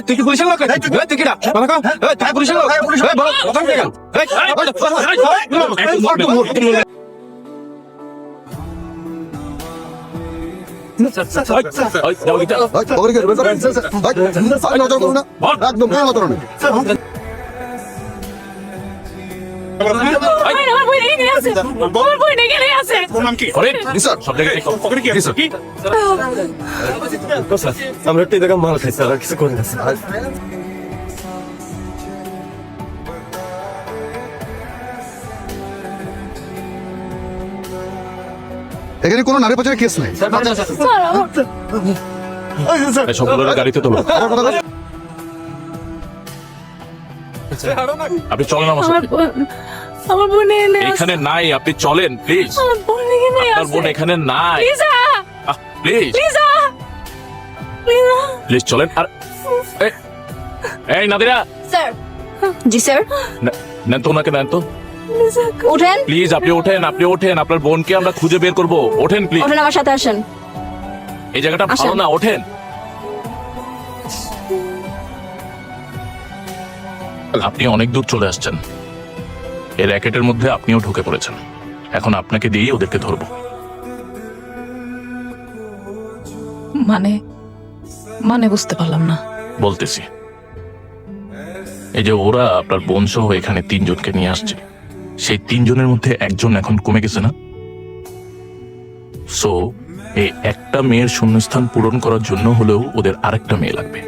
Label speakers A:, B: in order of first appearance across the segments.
A: তুই কি পুলিশের লোক? তুই কি না তাই পুলিশের লোক?
B: আমরা একটু দেখে মাল খাইছি আর কিছু করি না।
C: এখানে কোনো নারী পাচারের কেস নেই।
D: সবগুলো গাড়িতে তোলো। আপনি চলেন আমার সাথে।
E: আমার বোন
D: এখানে নাই, আপনি চলেন প্লিজ।
E: আমার বোন এখানে
D: আপনার বোন এখানে নাই,
E: লিজা
D: প্লিজ
E: লিজা
D: প্লিজ চলেন। আর এই নাদিরা,
F: স্যার। জি স্যার।
D: নেন তো ওনাকে, নেন তো
F: উঠেন।
D: প্লিজ। আপনি ওঠেন, আপনি ওঠেন। আপনার বোনকে আমরা খুঁজে বের করবো। ওঠেন প্লিজ।
F: উঠেন, আমার সাথে আসেন।
D: এই জায়গাটা ভালো
F: আসেন।
D: না, ওঠেন। আপনি অনেক দূর চলে আসছেন। এই র্যাকেটের মধ্যে আপনিও ঢুকে পড়েছেন। এখন আপনাকে দিয়েই ওদেরকে ধরবো।
E: মানে মানে বুঝতে পারলাম না।
D: বলতেছি, এই যে ওরা আপনার বোন সহ এখানে 3 জনকে নিয়ে আসছে, সেই 3 জনের মধ্যে একজন এখন কমে গেছে না? সো এই একটা মেয়ের শূন্যস্থান পূরণ করার জন্য হলেও ওদের আরেকটা মেয়ে লাগবে।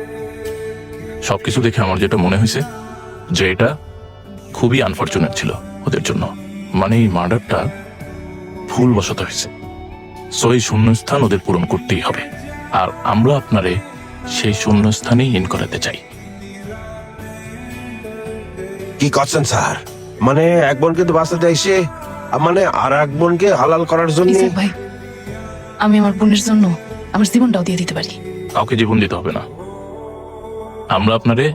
D: সবকিছু দেখে আমার যেটা মনে হয়েছে যে এটা খুবই আনফরচুনেট ছিল ওদের জন্য। মানে এই মার্ডারটা ভুলবশত হয়েছে। সো এই শূন্যস্থান ওদের পূরণ করতেই হবে। আর আমরা আপনারে সেই শূন্যস্থানেই ইন করাতে চাই।
G: কি করছেন স্যার? মানে এক বোনকে তো বাঁচাতে এসে মানে আর এক বোনকে হালাল করার জন্য।
E: ইসাক ভাই, আমি আমার বোনের জন্য আমার জীবনটাও দিয়ে দিতে পারি।
D: কাউকে জীবন দিতে হবে না। আমরা আপনারে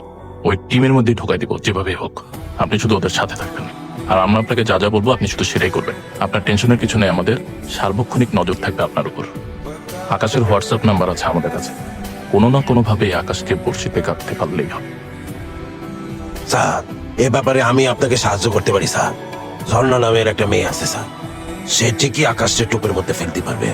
D: ওই টিমের মধ্যে ঢোকাই দিব যেভাবে হোক। আপনি শুধু ওদের সাথে থাকবেন, আর আমরা আপনাকে যা যা বলবো আপনি শুধু সেটাই করবেন। আপনার টেনশনের কিছু নেই, আমাদের সার্বক্ষণিক নজর থাকবে আপনার উপর। আকাশের হোয়াটসঅ্যাপ নাম্বার আছে আমাদের কাছে। কোনো না কোনো ভাবে আকাশকে বর্ষিতে কাটতে পারলেই হবে।
G: স্যার, এ ব্যাপারে আমি আপনাকে সাহায্য করতে পারি স্যার। ঝর্ণা নামের একটা মেয়ে আছে স্যার, সে ঠিকই আকাশকে টুপের মধ্যে ফেলতে পারবে।